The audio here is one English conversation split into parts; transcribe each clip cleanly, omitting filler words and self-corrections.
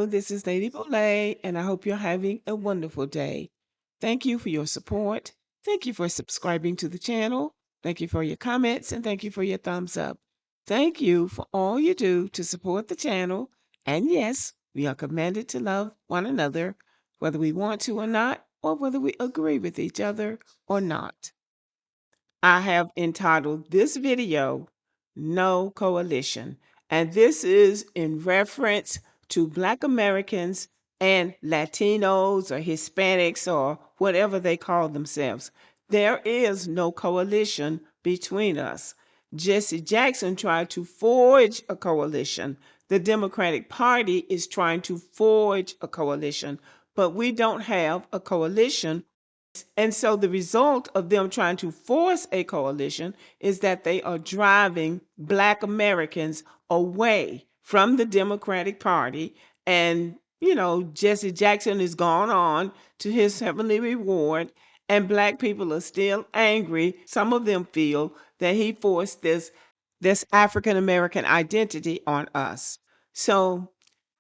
Hello, this is Lady Bolay, and I hope you're having a wonderful day. Thank you for your support. Thank you for subscribing to the channel. Thank you for your comments, and thank you for your thumbs up. Thank you for all you do to support the channel. And yes, we are commanded to love one another, whether we want to or not, or whether we agree with each other or not. I have entitled this video, No Coalition, and this is in reference to Black Americans and Latinos or Hispanics or whatever they call themselves. There is no coalition between us. Jesse Jackson tried to forge a coalition. The Democratic Party is trying to forge a coalition, but we don't have a coalition. And so the result of them trying to force a coalition is that they are driving Black Americans away from the Democratic Party. And, Jesse Jackson has gone on to his heavenly reward, and Black people are still angry. Some of them feel that he forced this African American identity on us. So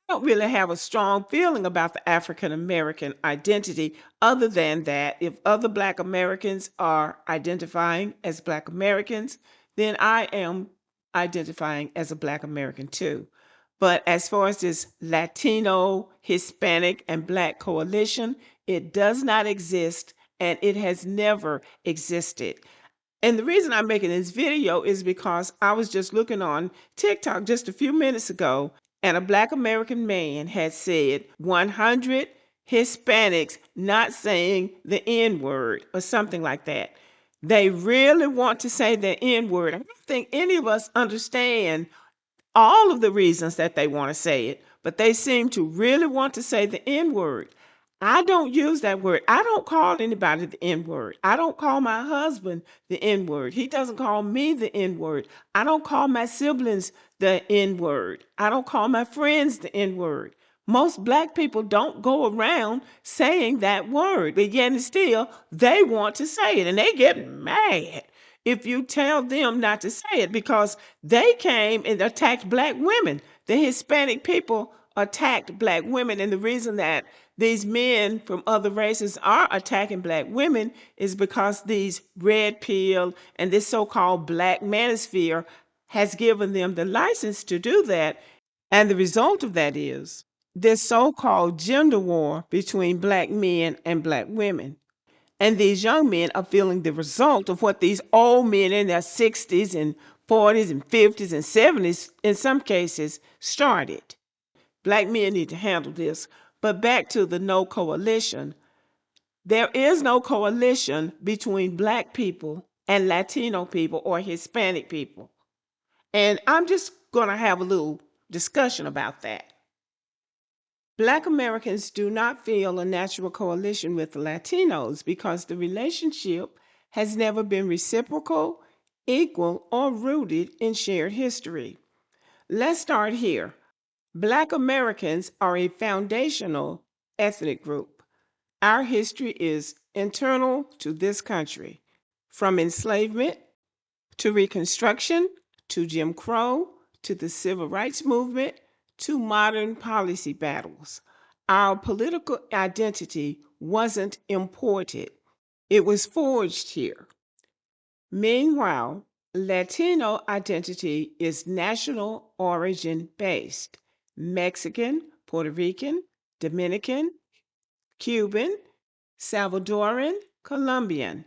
don't really have a strong feeling about the African American identity, other than that if other Black Americans are identifying as Black Americans, then I am identifying as a Black American too. But as far as this Latino, Hispanic, and Black coalition, it does not exist, and it has never existed. And the reason I'm making this video is because I was just looking on TikTok just a few minutes ago, and a Black American man had said 100 Hispanics not saying the N-word or something like that. They really want to say the N-word. I don't think any of us understand all of the reasons that they want to say it, but they seem to really want to say the N-word. I don't use that word. I don't call anybody the N-word. I don't call my husband the N-word. He doesn't call me the N-word. I don't call my siblings the N-word. I don't call my friends the N-word. Most Black people don't go around saying that word, but yet and still they want to say it, and they get mad if you tell them not to say it, because they came and attacked Black women. The Hispanic people attacked Black women, and the reason that these men from other races are attacking Black women is because these red pill and this so-called Black manosphere has given them the license to do that. And the result of that is this so-called gender war between Black men and Black women. And these young men are feeling the result of what these old men in their 60s and 40s and 50s and 70s, in some cases, started. Black men need to handle this. But back to the no coalition. There is no coalition between Black people and Latino people or Hispanic people. And I'm just going to have a little discussion about that. Black Americans do not feel a natural coalition with the Latinos because the relationship has never been reciprocal, equal, or rooted in shared history. Let's start here. Black Americans are a foundational ethnic group. Our history is internal to this country, from enslavement to Reconstruction to Jim Crow to the Civil Rights Movement to modern policy battles. Our political identity wasn't imported, it was forged here. Meanwhile, Latino identity is national origin based. Mexican, Puerto Rican, Dominican, Cuban, Salvadoran, Colombian,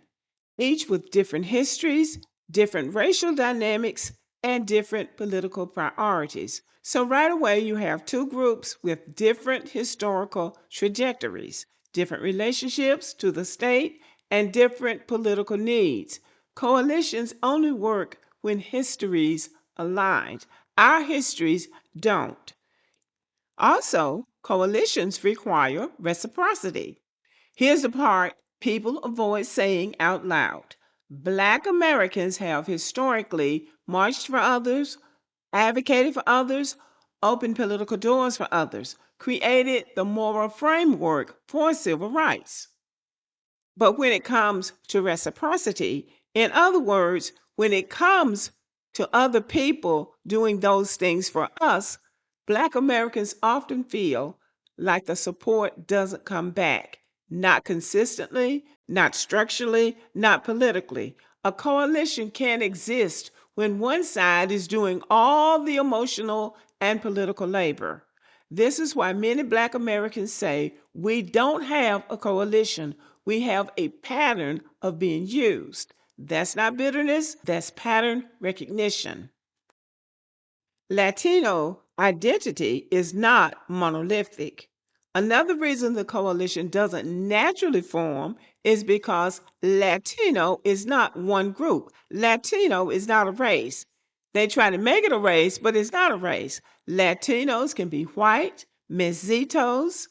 each with different histories, different racial dynamics, and different political priorities. So right away, you have two groups with different historical trajectories, different relationships to the state, and different political needs. Coalitions only work when histories align. Our histories don't. Also, coalitions require reciprocity. Here's the part people avoid saying out loud. Black Americans have historically marched for others, advocated for others, opened political doors for others, created the moral framework for civil rights. But when it comes to reciprocity, in other words, when it comes to other people doing those things for us, Black Americans often feel like the support doesn't come back. Not consistently, not structurally, not politically. A coalition can't exist when one side is doing all the emotional and political labor. This is why many Black Americans say we don't have a coalition. We have a pattern of being used. That's not bitterness, that's pattern recognition. Latino identity is not monolithic. Another reason the coalition doesn't naturally form is because Latino is not one group. Latino is not a race. They try to make it a race, but it's not a race. Latinos can be white, mestizos,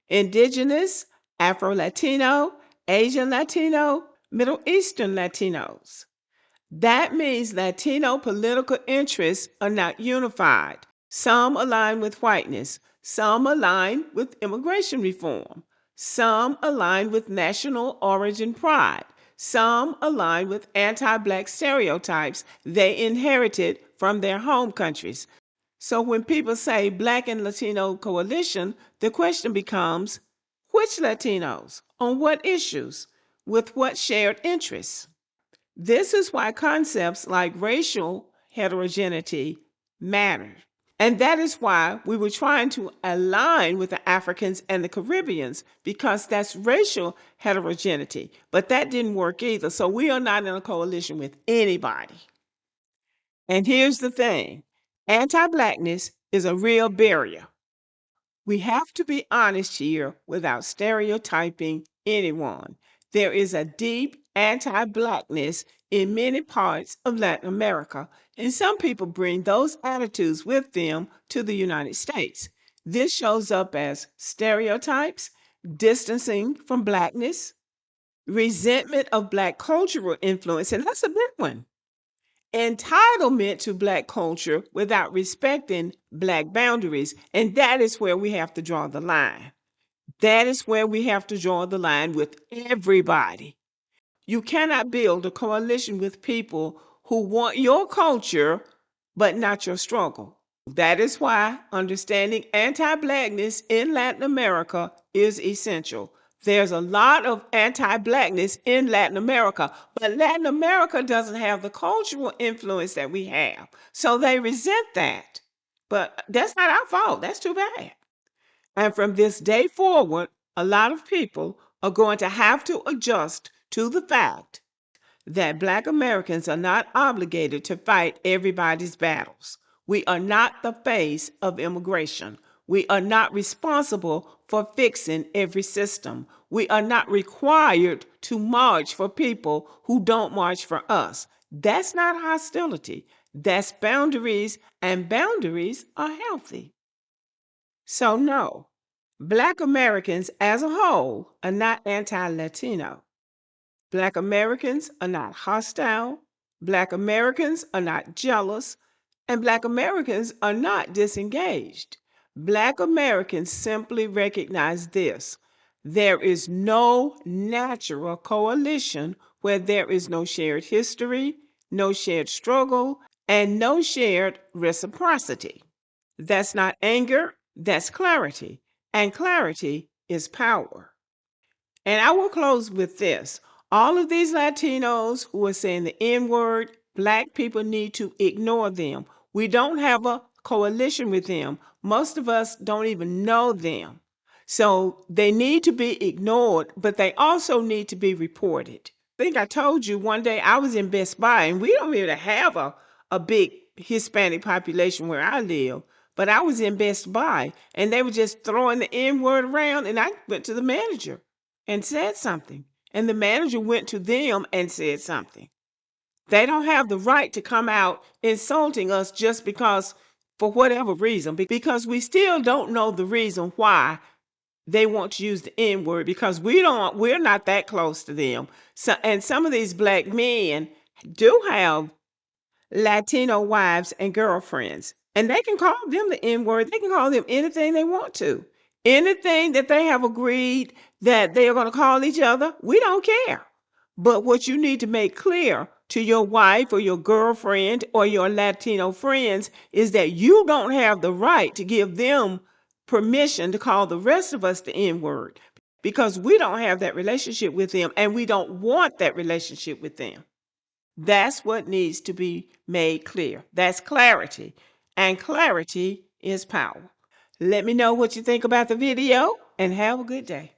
indigenous, Afro Latino, Asian Latino, Middle Eastern Latinos. That means Latino political interests are not unified. Some align with whiteness, some align with immigration reform, some align with national origin pride, some align with anti Black stereotypes they inherited from their home countries. So when people say Black and Latino coalition, the question becomes which Latinos? On what issues? With what shared interests? This is why concepts like racial heterogeneity matter. And that is why we were trying to align with the Africans and the Caribbeans, because that's racial heterogeneity. But that didn't work either. So we are not in a coalition with anybody. And here's the thing, anti Blackness is a real barrier. We have to be honest here without stereotyping anyone. There is a deep anti Blackness in many parts of Latin America, and some people bring those attitudes with them to the United States. This shows up as stereotypes, distancing from Blackness, resentment of Black cultural influence, and that's a big one. Entitlement to Black culture without respecting Black boundaries. And that is where we have to draw the line. That is where we have to draw the line with everybody. You cannot build a coalition with people who want your culture but not your struggle. That is why understanding anti Blackness in Latin America is essential. There's a lot of anti Blackness in Latin America, but Latin America doesn't have the cultural influence that we have. So they resent that. But that's not our fault. That's too bad. And from this day forward, a lot of people are going to have to adjust to the fact that Black Americans are not obligated to fight everybody's battles. We are not the face of immigration. We are not responsible for fixing every system. We are not required to march for people who don't march for us. That's not hostility. That's boundaries, and boundaries are healthy. So, no, Black Americans as a whole are not anti Latino. Black Americans are not hostile. Black Americans are not jealous. And Black Americans are not disengaged. Black Americans simply recognize this: there is no natural coalition where there is no shared history, no shared struggle, and no shared reciprocity. That's not anger, that's clarity. And clarity is power. And I will close with this. All of these Latinos who are saying the N word, Black people need to ignore them. We don't have a coalition with them. Most of us don't even know them. So they need to be ignored, but they also need to be reported. I think I told you one day I was in Best Buy, and we don't really have a big Hispanic population where I live. But I was in Best Buy, and they were just throwing the N word around, and I went to the manager and said something. And the manager went to them and said something. They don't have the right to come out insulting us just because, for whatever reason, because we still don't know the reason why they want to use the N word, because we're not that close to them. So, and some of these Black men do have Latino wives and girlfriends, and they can call them the N word. They can call them anything they want to. Anything that they have agreed that they are going to call each other, we don't care. But what you need to make clear to your wife or your girlfriend or your Latino friends is that you don't have the right to give them permission to call the rest of us the N-word because we don't have that relationship with them and we don't want that relationship with them. That's what needs to be made clear. That's clarity. And clarity is power. Let me know what you think about the video and have a good day.